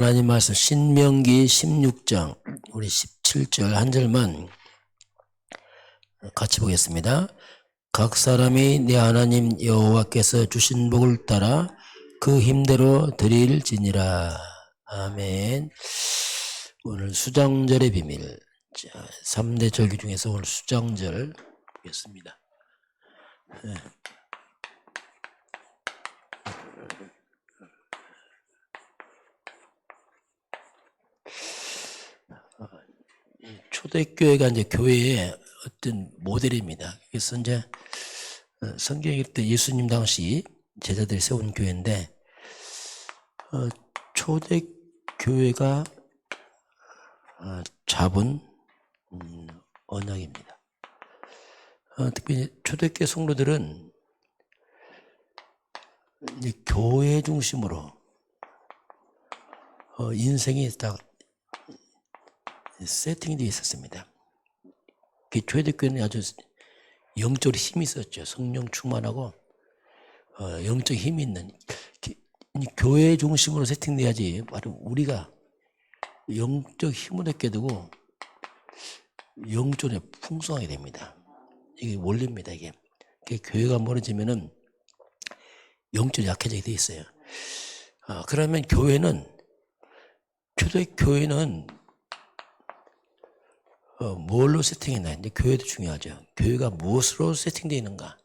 하나님 말씀 신명기 16장 우리 17절 한 절만 같이 보겠습니다. 각 사람이 내 하나님 여호와께서 주신 복을 따라 그 힘대로 드릴지니라. 아멘. 오늘 수장절의 비밀, 3대 절기 중에서 오늘 수장절 보겠습니다. 초대교회가 이제 교회의 어떤 모델입니다. 그래서 이제 성경 읽을 때 예수님 당시 제자들이 세운 교회인데, 초대교회가 잡은 언약입니다. 특히 초대교회 성도들은 이제 교회 중심으로 인생이 딱 세팅이 되어 있었습니다. 초대교회는 아주 영적으로 힘이 있었죠. 성령 충만하고 영적 힘이 있는 교회 중심으로 세팅돼야지 바로 우리가 영적 힘을 얻게 되고 영적으로 풍성하게 됩니다. 이게 원리입니다. 이게 교회가 멀어지면은 영적으로 약해지게 돼 있어요. 그러면 초대교회는 뭘로 세팅했나? 이제 교회도 중요하죠. 교회가 무엇으로 세팅되어 있는가?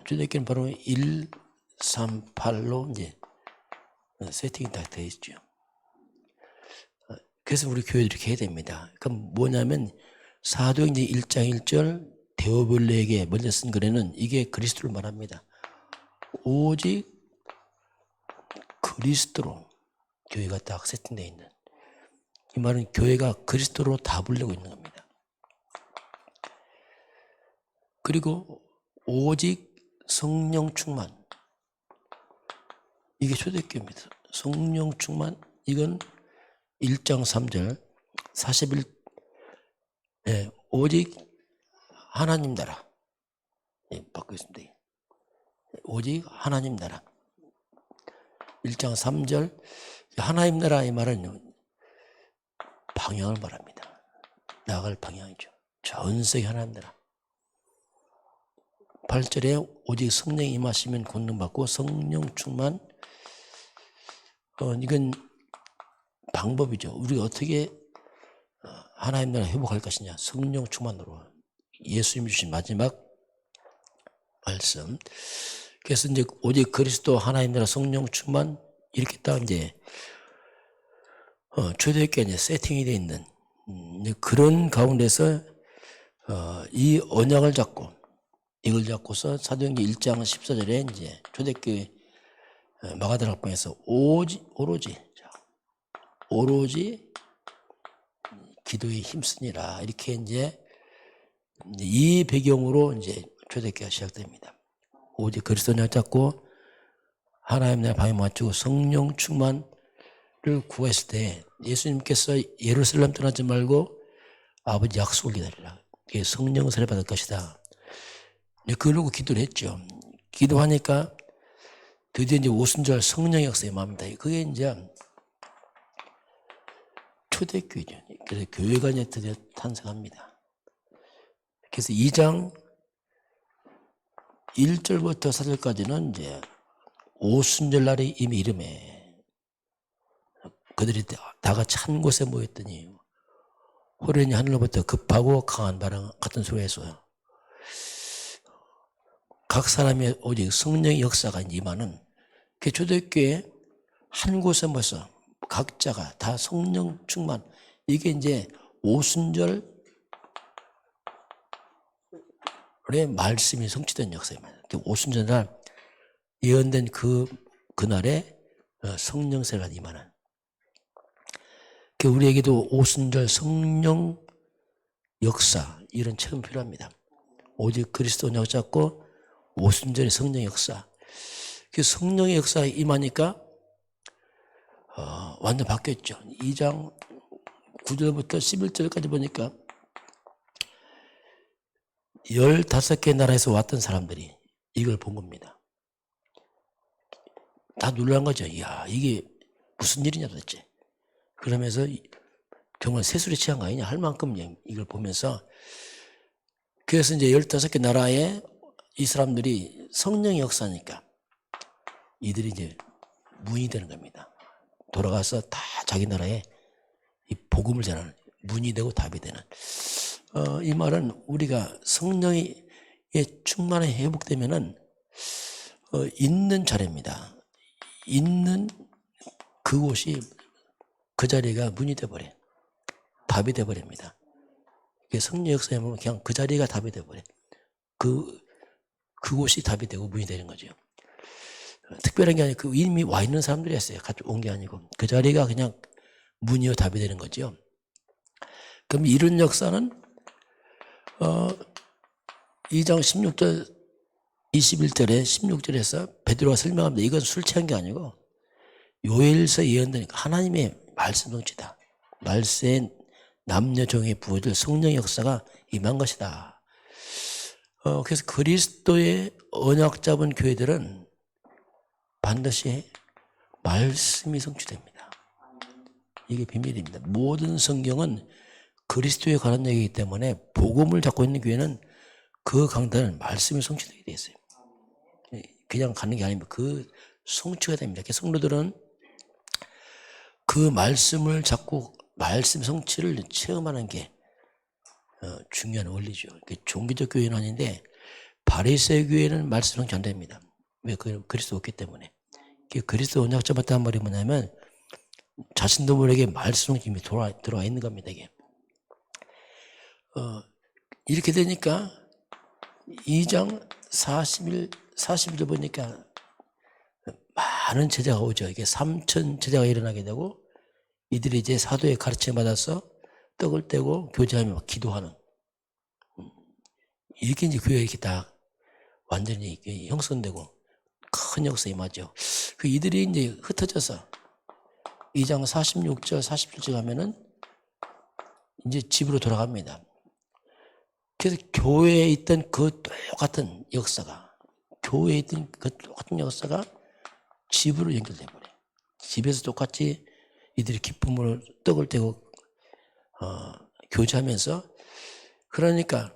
초대교회는 바로 1, 3, 8로 이제 세팅이 다 되어 있죠. 그래서 우리 교회도 이렇게 해야 됩니다. 그럼 뭐냐면 사도행전 1장 1절 데오빌레에게 먼저 쓴 글에는 이게 그리스도를 말합니다. 오직 그리스도로 교회가 딱 세팅되어 있는, 이 말은 교회가 그리스도로 답으려고 있는 겁니다. 그리고 오직 성령 충만, 이게 초대교회입니다. 성령 충만, 이건 1장 3절 41, 오직 하나님 나라, 바꾸겠습니다. 오직 하나님 나라. 1장 3절 하나님 나라, 이 말은 방향을 말합니다. 나아갈 방향이죠. 전 세계 하나님 나라. 8절에 오직 성령이 임하시면 권능받고 성령 충만, 이건 방법이죠. 우리가 어떻게 하나님 나라 회복할 것이냐. 성령 충만으로. 예수님 주신 마지막 말씀. 그래서 이제 오직 그리스도 하나님 나라 성령 충만, 이렇게 딱 이제 초대교회 이제 세팅이 되어 있는 그런 가운데서 이 언약을 잡고, 이걸 잡고서 사도행전 1장 14절에 이제 초대교회 마가다락방에서 오로지 기도에 힘쓰니라, 이렇게 이제 이 배경으로 이제 초대교회가 시작됩니다. 오직 그리스도를 잡고 하나님 나라 방향 맞추고 성령 충만을 구했을 때 예수님께서 예루살렘 떠나지 말고 아버지 약속을 기다리라. 그게 성령 세례 받을 것이다. 그러고 기도를 했죠. 기도하니까 드디어 이제 오순절 성령의 역사에 임합니다. 그게 이제 초대교회죠. 그래서 교회가 이제 드디어 탄생합니다. 그래서 2장 1절부터 4절까지는 이제 오순절 날이 이미 이름에 그들이 다 같이 한 곳에 모였더니 호련히 하늘로부터 급하고 강한 바람 같은 소리에서 각 사람의 오직 성령의 역사가 임하는, 그 초대교회 한 곳에 모여서 각자가 다 성령 충만, 이게 이제 오순절의 말씀이 성취된 역사입니다. 오순절 날 예언된 그날에 성령 세례가 임하는, 우리에게도 오순절 성령 역사, 이런 체험 필요합니다. 오직 그리스도 언약 잡고 오순절의 성령 역사, 그 성령의 역사에 임하니까 완전 바뀌었죠. 2장 9절부터 11절까지 보니까 15개 나라에서 왔던 사람들이 이걸 본 겁니다. 다 놀란 거죠. 이야, 이게 무슨 일이냐 도대체. 그러면서 정말 세술에 취한 거 아니냐 할 만큼 이걸 보면서, 그래서 이제 15개 나라에 이 사람들이 성령의 역사니까 이들이 이제 문이 되는 겁니다. 돌아가서 다 자기 나라에 이 복음을 전하는, 문이 되고 답이 되는. 이 말은 우리가 성령의 충만에 회복되면은 있는 자리입니다. 있는 그곳이, 그 자리가 문이 돼버려. 답이 돼버립니다. 성령 역사에 보면 그냥 그 자리가 답이 돼버려. 그곳이 답이 되고 문이 되는 거죠. 특별한 게 아니고 이미 와 있는 사람들이 했어요. 같이 온 게 아니고 그 자리가 그냥 문이요 답이 되는 거죠. 그럼 이런 역사는 2장 16절 21절에 16절에서 베드로가 설명합니다. 이건 술 취한 게 아니고 요엘서 예언되니까 하나님의 말씀 성취다. 말세에 남녀 종에 부어질 성령의 역사가 임한 것이다. 그래서 그리스도의 언약 잡은 교회들은 반드시 말씀이 성취됩니다. 이게 비밀입니다. 모든 성경은 그리스도에 관한 얘기이기 때문에 복음을 잡고 있는 교회는 그 강단은 말씀이 성취되게 되어 있어요. 그냥 가는 게 아닙니다. 그 성취가 됩니다. 성도들은 그 말씀을 잡고 말씀 성취를 체험하는 게 중요한 원리죠. 종교적 교회는 아닌데 바리새인 교회는 말씀 성취 안 됩니다. 왜? 그리스도 없기 때문에. 그리스도 언약 잡았다는 말이 뭐냐면 자신도 모르게 말씀 성취 이미 들어와 있는 겁니다. 이게. 이렇게 되니까 2장 41절 보니까 많은 제자가 오죠. 이게 3천 제자가 일어나게 되고 이들이 이제 사도의 가르침을 받아서 떡을 떼고 교제하며 기도하는, 이렇게 이제 교회가 이렇게 다 완전히 형성되고 큰 역사에 임하죠. 이들이 이제 흩어져서 2장 46절 47절 가면은 이제 집으로 돌아갑니다. 그래서 교회에 있던 그 똑같은 역사가, 교회에 있던 그 똑같은 역사가 집으로 연결돼 버려요. 집에서 똑같이 이들이 기쁨으로 떡을 떼고 교제하면서, 그러니까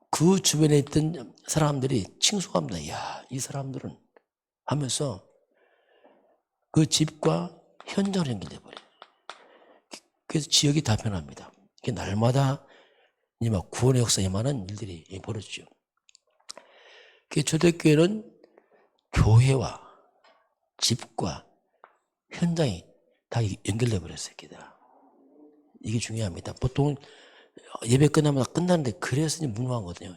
그 주변에 있던 사람들이 칭송합니다. 야, 이 사람들은 하면서 그 집과 현장으로 연결돼 버려요. 그래서 지역이 다 변합니다. 날마다 막 구원의 역사에 많은 일들이 벌어지죠. 초대교회는 교회와 집과 현장이 다 연결돼 버렸어요. 이게 중요합니다. 보통 예배 끝나면 끝나는데 그래서 이제 무능하거든요.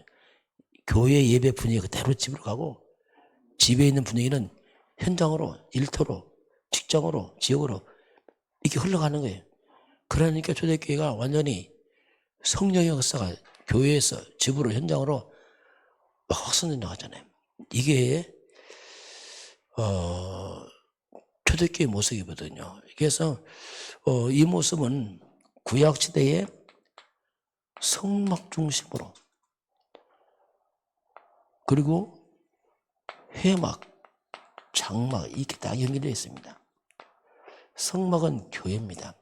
교회 예배 분위기가 그대로 집으로 가고 집에 있는 분위기는 현장으로, 일터로, 직장으로, 지역으로 이렇게 흘러가는 거예요. 그러니까 초대교회가 완전히 성령의 역사가 교회에서 집으로, 현장으로 막 확산돼 나가잖아요. 이게 초대교회 모습이거든요. 그래서 이 모습은 구약시대의 성막 중심으로, 그리고 회막, 장막 이렇게 딱 연결되어 있습니다. 성막은 교회입니다.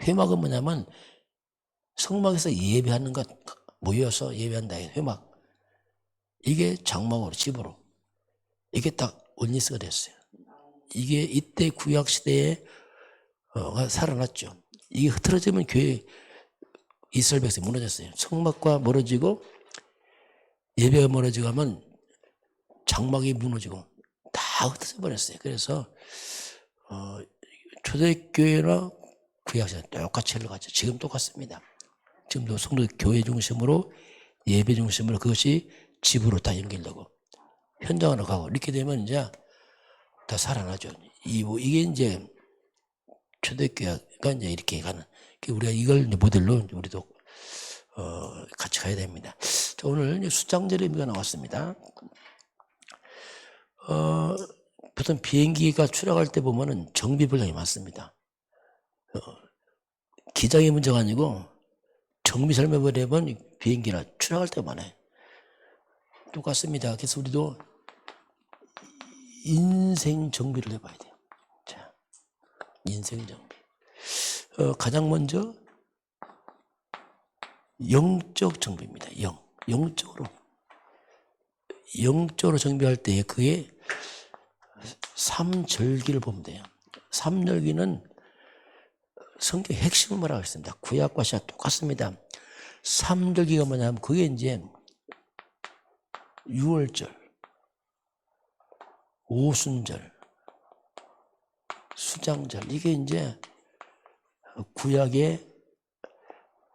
회막은 뭐냐면 성막에서 예배하는 것, 모여서 예배한다. 회막. 이게 장막으로, 집으로. 이게 딱 원리스가 됐어요. 이게 이때 구약시대에 살아났죠. 이게 흐트러지면 교회, 이스라엘 백성이 무너졌어요. 성막과 멀어지고 예배가 멀어지고 하면 장막이 무너지고 다 흩어져 버렸어요. 그래서 초대교회나 구약시대 똑같이 흘러갔죠. 지금 똑같습니다. 지금도 성도 교회 중심으로, 예배 중심으로 그것이 집으로 다 연결되고 현장으로 가고, 이렇게 되면 이제 다 살아나죠. 이게 이제 초대교회가 이제 이렇게 가는, 우리가 이걸 모델로 우리도 같이 가야 됩니다. 자, 오늘 수장절의 의미가 나왔습니다. 보통 비행기가 추락할 때 보면은 정비불량이 많습니다. 기장의 문제가 아니고 정비 잘못되면 비행기나 추락할 때 많아요. 똑같습니다. 그래서 우리도 인생 정비를 해봐야 돼요. 자, 인생 정비. 가장 먼저 영적 정비입니다. 영적으로 정비할 때 그게 삼절기를 보면 돼요. 삼절기는 성경 핵심을 말하고 있습니다. 구약과 신약 똑같습니다. 삼절기가 뭐냐면 그게 이제 유월절, 오순절, 수장절, 이게 이제 구약의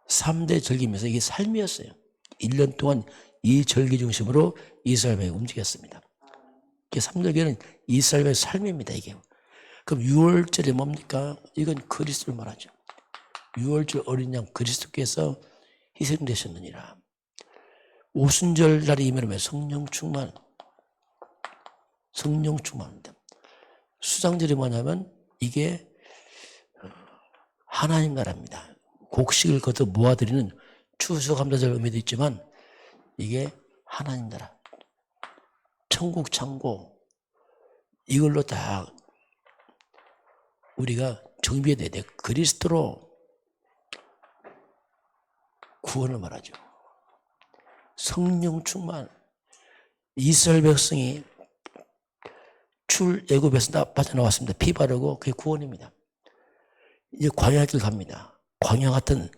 3대 절기면서 이게 삶이었어요. 1년 동안 이 절기 중심으로 이스라엘이 움직였습니다. 이게 3절기는 이스라엘의 삶입니다. 이게. 그럼 6월절이 뭡니까? 이건 그리스도를 말하죠. 6월절 어린 양 그리스도께서 희생되셨느니라. 오순절 날이 이면은 성령 충만입니다. 수장절이 뭐냐면 이게 하나님 나라입니다. 곡식을 거둬 모아드리는 추수감사절 의미도 있지만 이게 하나님 나라, 천국 창고, 이걸로 다 우리가 정비해야 돼. 그리스도로 구원을 말하죠. 성령 충만. 이스라엘 백성이 출애굽에서 빠져나왔습니다. 피 바르고 그게 구원입니다. 이제 광야 길 갑니다. 광야 같은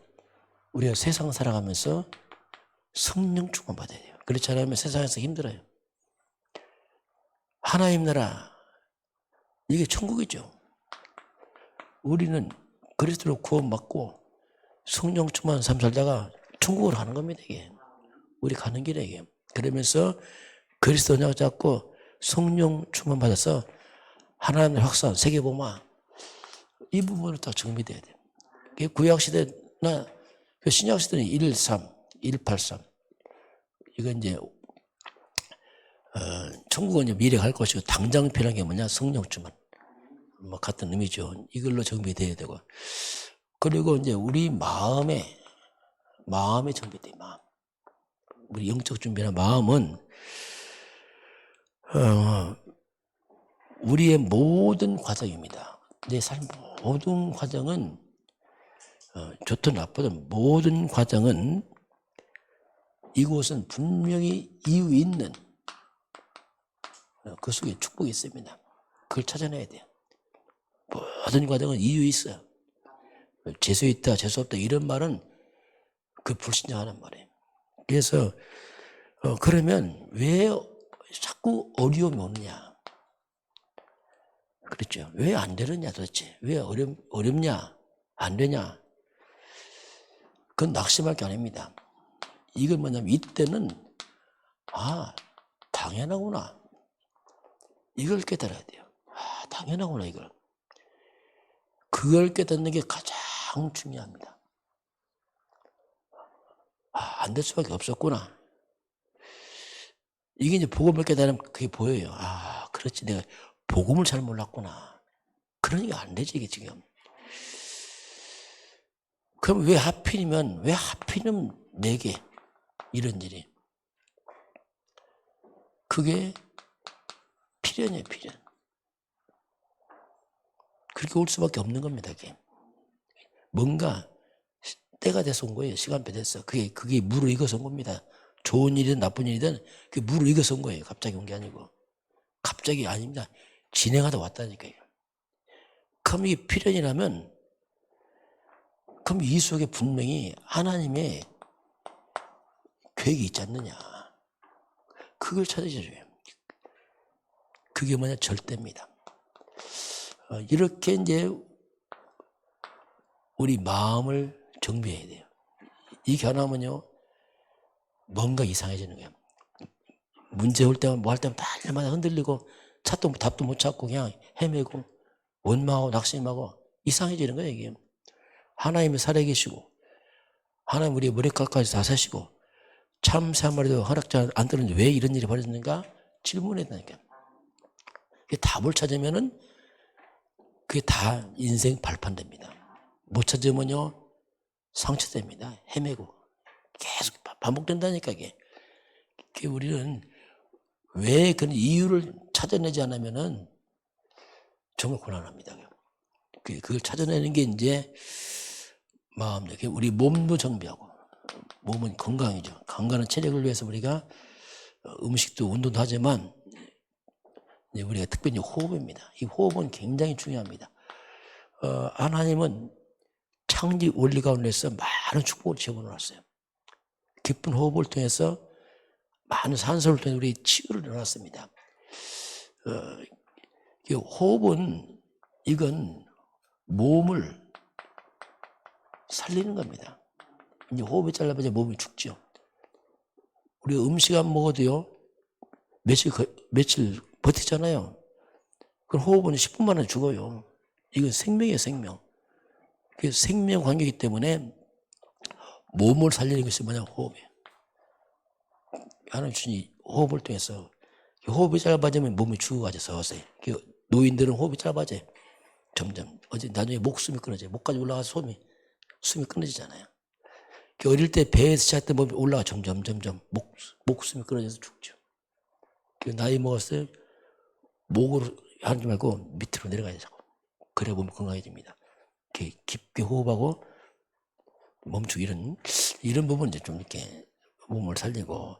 우리가 세상 살아가면서 성령 충만 받아야 돼요. 그렇지 않으면 세상에서 힘들어요. 하나님 나라, 이게 천국이죠. 우리는 그리스도로 구원받고 성령 충만한 삶 살다가 천국으로 가는 겁니다. 이게 우리 가는 길에 이게. 그러면서 그리스도 언약 잡고 성령 충만 받아서 하나님의 확산, 세계복음화, 이 부분을 다 정비돼야 돼요. 구약 시대나 신약 시대는 113, 183. 이건 이제 천국은 이제 미래 갈 것이고 당장 필요한 게 뭐냐? 성령 충만. 뭐 같은 의미죠. 이걸로 정비돼야 되고. 그리고 이제 우리 마음의 정비돼. 마음. 우리 영적 준비나 마음은 우리의 모든 과정입니다. 내 삶 모든 과정은 좋든 나쁘든 모든 과정은 이곳은 분명히 이유 있는 그 속에 축복이 있습니다. 그걸 찾아내야 돼요. 모든 과정은 이유 있어요. 재수 있다, 재수 없다 이런 말은 그 불신자하는 말이에요. 그래서 그러면 왜 자꾸 어려움이 오느냐? 그렇죠. 왜 안 되느냐 도대체? 왜 어렵냐? 안 되냐? 그건 낙심할 게 아닙니다. 이건 뭐냐면 이때는 당연하구나. 이걸 깨달아야 돼요. 당연하구나 이걸. 그걸 깨닫는 게 가장 중요합니다. 안 될 수밖에 없었구나. 이게 이제 복음을 깨달으면 그게 보여요. 그렇지. 내가 복음을 잘 몰랐구나. 그러니까 안 되지, 이게 지금. 그럼 왜 하필이면 내게 이런 일이. 그게 필연이에요, 필연. 그렇게 올 수밖에 없는 겁니다, 그게. 뭔가 때가 돼서 온 거예요. 시간표 됐어. 그게 물을 익어서 온 겁니다. 좋은 일이든 나쁜 일이든 그게 물을 익어서 온 거예요. 갑자기 온 게 아니고. 갑자기 아닙니다. 진행하다 왔다니까요. 그럼 이게 필연이라면 그럼 이 속에 분명히 하나님의 계획이 있지 않느냐. 그걸 찾으셔야. 그게 뭐냐? 절대입니다. 이렇게 이제 우리 마음을 정비해야 돼요. 이게 하나면요, 뭔가 이상해지는 거예요. 문제 올 때만 뭐 할 때만 달마다 흔들리고 답도 못 찾고 그냥 헤매고 원망하고 낙심하고 이상해지는 거예요. 이게 하나님이 살아계시고 하나님 우리 머리카락까지 다 사시고 참 사마리도 허락자 안 들었는데 왜 이런 일이 벌어졌는가 질문했다니까. 답을 찾으면은 그게 다 인생 발판됩니다. 못 찾으면요 상처됩니다. 헤매고 계속 반복된다니까 이게 우리는 왜 그런 이유를 찾아내지 않으면은 정말 곤란합니다. 그걸 찾아내는 게 이제 마음이에요. 우리 몸도 정비하고, 몸은 건강이죠. 건강한 체력을 위해서 우리가 음식도 운동도 하지만 우리가 특별히 호흡입니다. 이 호흡은 굉장히 중요합니다. 하나님은 창조 원리 가운데서 많은 축복을 집어넣었어요. 깊은 호흡을 통해서 많은 산소를 통해 우리 치유를 넣어놨습니다. 호흡은 이건 몸을 살리는 겁니다. 이제 호흡이 짧아져 몸이 죽죠. 우리가 음식 안 먹어도요, 며칠 버티잖아요. 그럼 호흡은 10분 만에 죽어요. 이건 생명이에요, 생명. 그 생명 관계이기 때문에 몸을 살리는 것이 뭐냐, 호흡이에요. 하나님 주신 호흡을 통해서 호흡이 짧아지면 몸이 죽어가죠, 서서히. 노인들은 호흡이 짧아져요. 점점. 나중에 목숨이 끊어져요. 목까지 올라가서 숨이 끊어지잖아요. 어릴 때 배에서 시작했던 몸이 올라가 점점 목숨이 끊어져서 죽죠. 나이 먹었을 때 목으로 하지 말고 밑으로 내려가야 자꾸. 그래 몸이 건강해집니다. 깊게 호흡하고 멈추고 이런 부분 이제 좀 이렇게 몸을 살리고.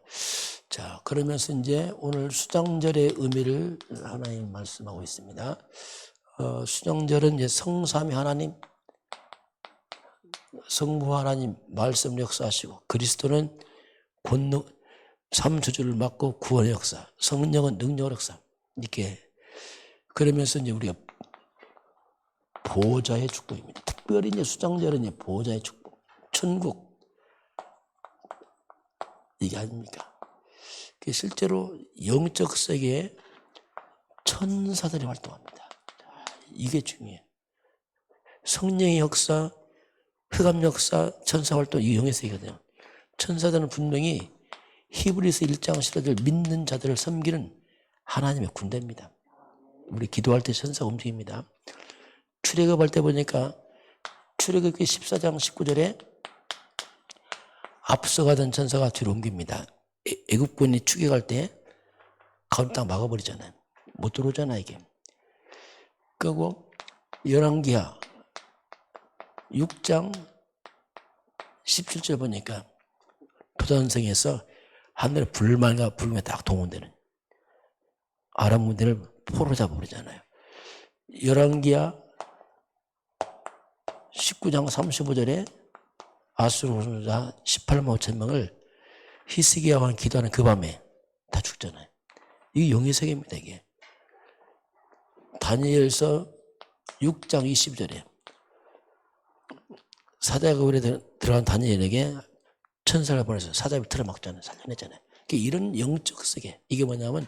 자, 그러면서 이제 오늘 수장절의 의미를 하나님 말씀하고 있습니다. 수장절은 이제 성삼위 하나님, 성부 하나님 말씀 역사하시고, 그리스도는 권능, 삼주주를 맡고 구원의 역사, 성령은 능력의 역사, 이렇게. 그러면서 이제 우리가 보좌의 축복입니다. 특별히 이제 수장절은 이제 보좌의 축복, 천국, 이게 아닙니까? 실제로 영적 세계에 천사들이 활동합니다. 이게 중요해요. 성령의 역사, 흑암 역사, 천사 활동, 이 영의 세계거든요. 천사들은 분명히 히브리서 1장 10절을 믿는 자들을 섬기는 하나님의 군대입니다. 우리 기도할 때 천사가 움직입니다. 출애굽할 때 보니까 출애굽기 14장 19절에 앞서가던 천사가 뒤로 옮깁니다. 애국군이 추격할 때 가운데 딱 막아버리잖아요. 못 들어오잖아 이게. 그리고 열왕기하 6장 17절 보니까 도단성에서 하늘에 불만과 불명이 딱 동원되는 아람 군대를 포로 잡아버리잖아요. 열왕기하 19장 35절에 아수르 군사 18만 5천 명을 히스기야와 기도하는 그 밤에 다 죽잖아요. 이게 영의 세계입니다. 이게 다니엘서 6장 20절에 사자굴에 들어간 다니엘에게 천사를 보내서 사자를 틀어막잖아요. 살려냈잖아요. 이런 영적 세계, 이게 뭐냐면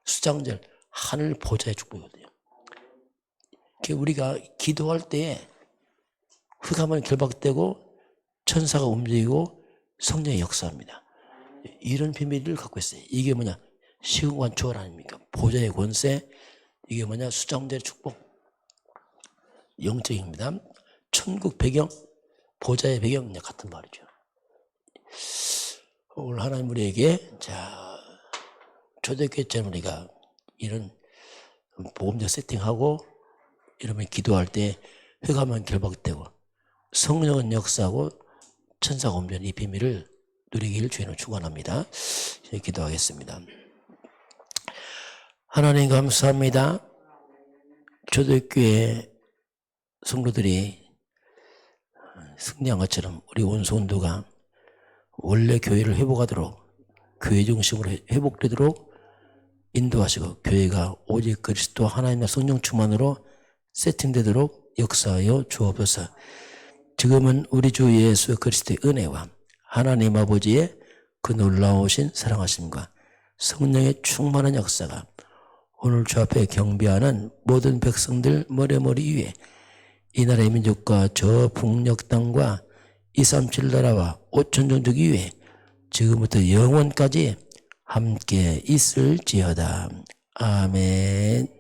수장절, 하늘 보좌의 축복이거든요. 우리가 기도할 때에 흑암은 결박되고 천사가 움직이고 성령이 역사합니다. 이런 비밀을 갖고 있어요. 이게 뭐냐? 시공간 초월 아닙니까? 보좌의 권세, 이게 뭐냐? 수장절의 축복, 영적입니다. 천국 배경, 보좌의 배경 같은 말이죠. 오늘 하나님 우리에게 초대교회 때는 우리가 이런 보험적 세팅하고 이러면 기도할 때 흑암은 결박되고 성령은 역사하고 천사가 움직이는 이 비밀을 누리기를 주님을 축원합니다. 기도하겠습니다. 하나님 감사합니다. 초대교회 성도들이 승리한 것처럼 우리 온수원도가 원래 교회를 회복하도록, 교회 중심으로 회복되도록 인도하시고 교회가 오직 그리스도 하나님의 성령 충만으로 세팅되도록 역사하여 주옵소서. 지금은 우리 주 예수 그리스도의 은혜와 하나님 아버지의 그 놀라우신 사랑하심과 성령의 충만한 역사가 오늘 주 앞에 경배하는 모든 백성들 머리머리 위에 이 나라의 민족과 저 북녘 땅과 237 나라와 5천 종족 위에 지금부터 영원까지 함께 있을지어다. 아멘.